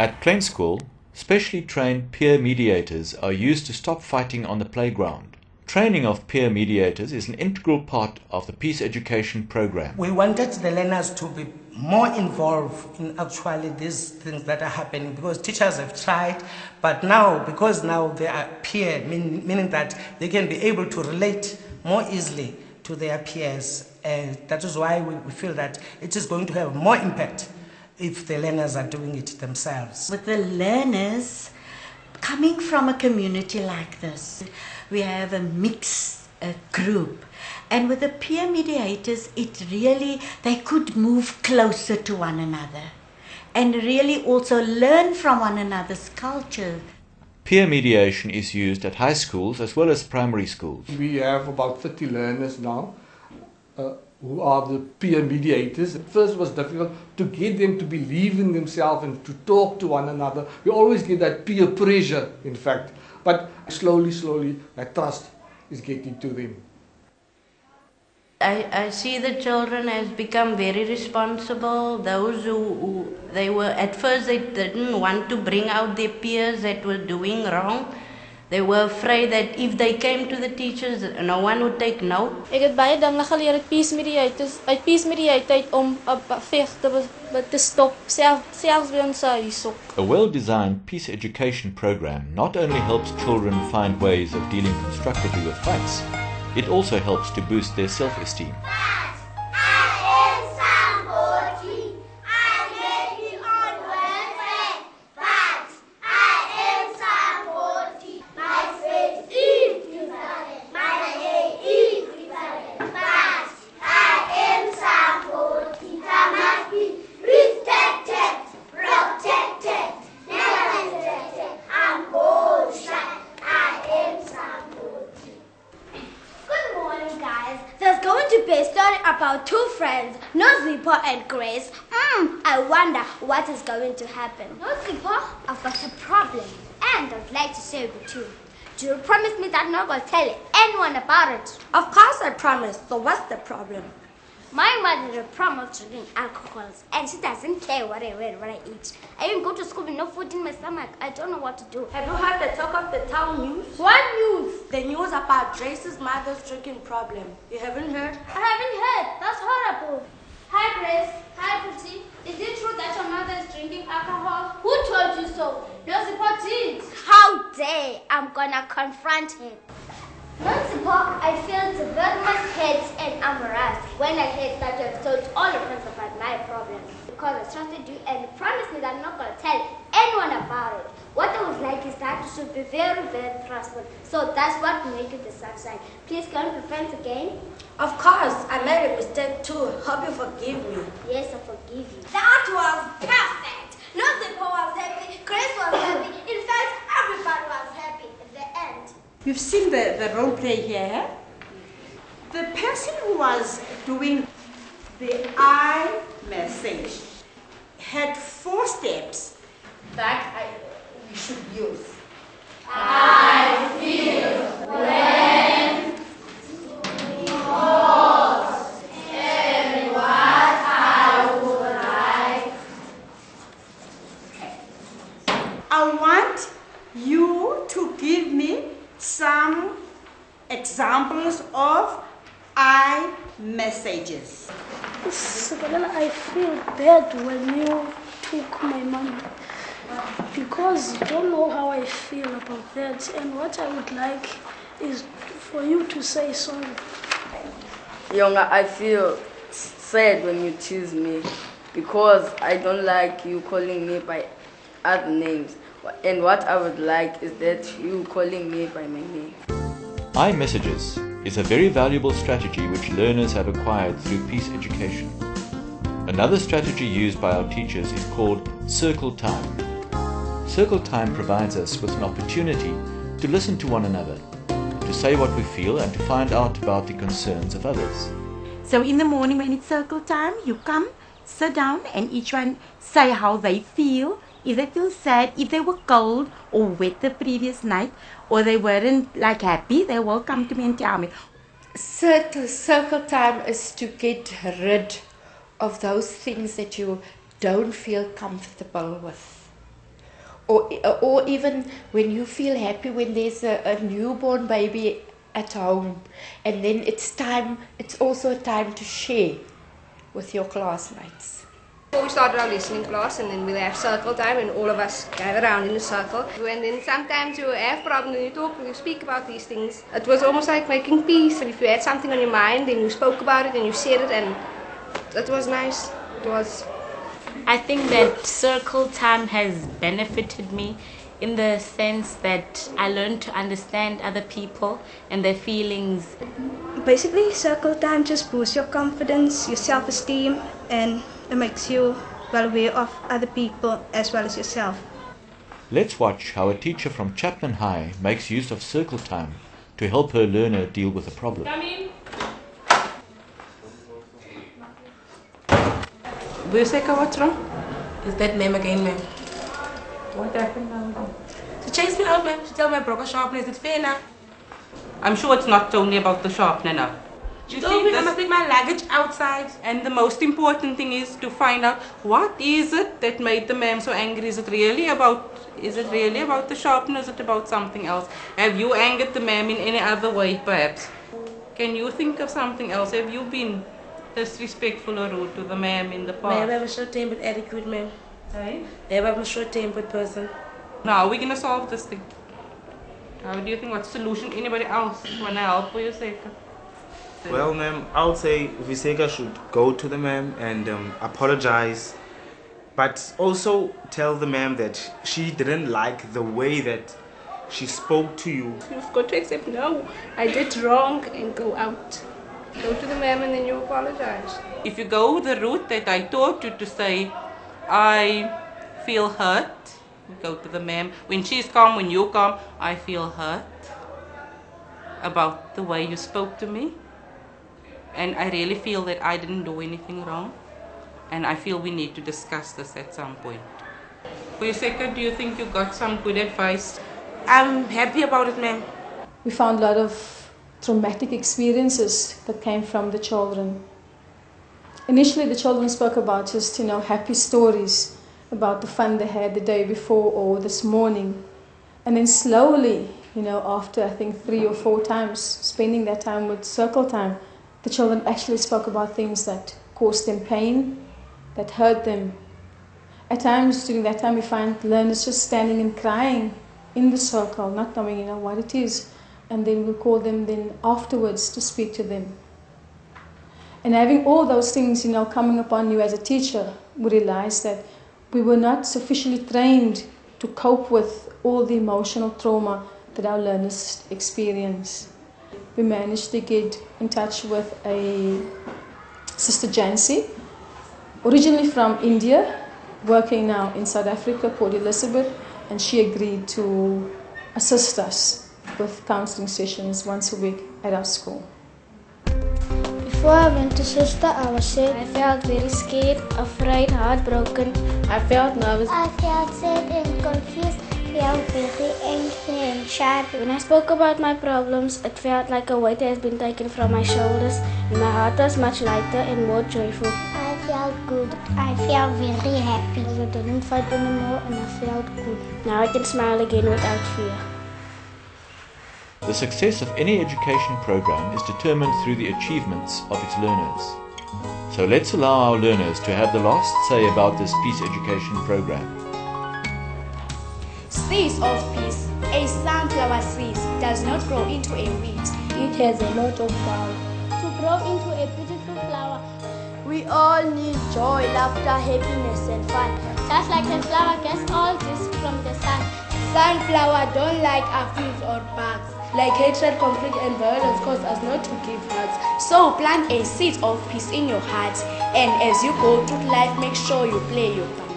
At Plain School, specially trained peer mediators are used to stop fighting on the playground. Training of peer mediators is an integral part of the peace education program. We wanted the learners to be more involved in actually these things that are happening, because teachers have tried, but now, because now they are peer, meaning that they can be able to relate more easily to their peers. That is why we feel that it is going to have more impact if the learners are doing it themselves. With the learners coming from a community like this, we have a mixed group. And with the peer mediators, they could move closer to one another and really also learn from one another's culture. Peer mediation is used at high schools as well as primary schools. We have about 30 learners now who are the peer mediators. At first it was difficult to get them to believe in themselves and to talk to one another. We always get that peer pressure, in fact. But slowly, that trust is getting to them. I see the children has become very responsible. Those who they were, at first they didn't want to bring out their peers that were doing wrong. They were afraid that if they came to the teachers, no one would take note. Ek het baie dinge geleer uit peace mediate om veg te stop, selfs by ons huis op. A well-designed peace education program not only helps children find ways of dealing constructively with fights, it also helps to boost their self-esteem. A story about two friends, Nozipo and Grace. I wonder what is going to happen. Nozipo, I've got a problem, and I'd like to share it with you. Do you promise me that I'm not going to tell anyone about it? Of course I promise. So what's the problem? My mother promised drinking alcohol, and she doesn't care what I wear, what I eat. I even go to school with no food in my stomach. I don't know what to do. Have you heard the talk of the town news? What news? The news about Grace's mother's drinking problem. You haven't heard? I haven't heard. That's horrible. Hi, Grace. Hi, Pretty. Is it true that your mother is drinking alcohol? Who told you so? Nozipo did. How dare! I'm gonna confront him. Nozipo, I feel very much hurt and embarrassed when I heard that you have told all your friends about my problems. Because I trusted you and you promised me that I'm not going to tell anyone about it. What I would like is that you should be very, very trustful. So that's what will make you the sunshine. Please, can we be friends again? Of course, I made a mistake too. Hope you forgive me. Yes, I forgive you. That was perfect. Nozipo was happy, Grace was happy. In fact, everybody was happy at the end. You've seen the role play here. The person who was doing the I message had 4 steps that we should use. I feel when, because, and what I would like. Okay. I want you to give me some examples of I messages. I feel bad when you took my money, because you don't know how I feel about that, and what I would like is for you to say sorry. Yonga, I feel sad when you choose me, because I don't like you calling me by other names. And what I would like is that you calling me by my name. iMessages is a very valuable strategy which learners have acquired through peace education. Another strategy used by our teachers is called circle time. Circle time provides us with an opportunity to listen to one another, to say what we feel and to find out about the concerns of others. So in the morning when it's circle time, you come, sit down and each one say how they feel. If they feel sad, if they were cold or wet the previous night, or they weren't like happy, they will come to me and tell me. Circle time is to get rid of those things that you don't feel comfortable with. or even when you feel happy when there's a newborn baby at home, and then it's also a time to share with your classmates. Before we started our listening class, and then we'll have circle time, and all of us gather around in a circle. And then sometimes you have problems, and you speak about these things. It was almost like making peace. And if you had something on your mind, then you spoke about it and you said it, and that was nice. It was. I think that circle time has benefited me in the sense that I learned to understand other people and their feelings. Basically, circle time just boosts your confidence, your self-esteem, and it makes you well aware of other people as well as yourself. Let's watch how a teacher from Chapman High makes use of circle time to help her learner deal with a problem. Come in. Buseka, what's wrong? Is that ma'am again, ma'am? What happened now? She chased me out, ma'am. She told me I broke a sharpener. Is it fair now? I'm sure it's not only about the sharpener now. She told me I must take my luggage outside. And the most important thing is to find out what is it that made the ma'am so angry. Is it really about the sharpener? Is it about something else? Have you angered the ma'am in any other way, perhaps? Can you think of something else? Have you been disrespectful or rude to the ma'am in the past? Ma'am, I'm a short-tempered attitude, ma'am. Hey? Ma'am, I'm a short-tempered person. Now, we're going to solve this thing. How do you think? What solution? Anybody else want to help for your sake? Well, ma'am, I would say Viseka should go to the ma'am and apologize, but also tell the ma'am that she didn't like the way that she spoke to you. You've got to accept, no, I did wrong, and go out. Go to the ma'am and then you apologize. If you go the route that I taught you to say, I feel hurt, you go to the ma'am. When she's calm, when you calm, I feel hurt about the way you spoke to me. And I really feel that I didn't do anything wrong. And I feel we need to discuss this at some point. Puseka, do you think you got some good advice? I'm happy about it, ma'am. We found a lot of traumatic experiences that came from the children. Initially, the children spoke about just, happy stories about the fun they had the day before or this morning. And then slowly, after I think 3 or 4 times spending that time with circle time, the children actually spoke about things that caused them pain, that hurt them. At times during that time we find learners just standing and crying in the circle, not knowing what it is, and then we'll call them then afterwards to speak to them. And having all those things coming upon you as a teacher, we realized that we were not sufficiently trained to cope with all the emotional trauma that our learners experience. We managed to get in touch with a Sister Jancy, originally from India, working now in South Africa, called Elizabeth, and she agreed to assist us with counseling sessions once a week at our school. Before I went to sister, I was sad. I felt very scared, afraid, heartbroken. I felt nervous. I felt sad and confused. I felt very angry and shy. When I spoke about my problems, it felt like a weight has been taken from my shoulders, and my heart was much lighter and more joyful. I felt good. I felt very happy. I didn't fight anymore and I felt good. Now I can smile again without fear. The success of any education program is determined through the achievements of its learners. So let's allow our learners to have the last say about this peace education program. Seeds of peace. A sunflower seed does not grow into a weed. It has a lot of power to grow into a beautiful flower. We all need joy, laughter, happiness and fun. Just like a flower gets all this from the sun. Sunflower don't like aphids or bugs. Like hatred, conflict and violence cause us not to give hugs. So plant a seed of peace in your heart, and as you go through life, make sure you play your part.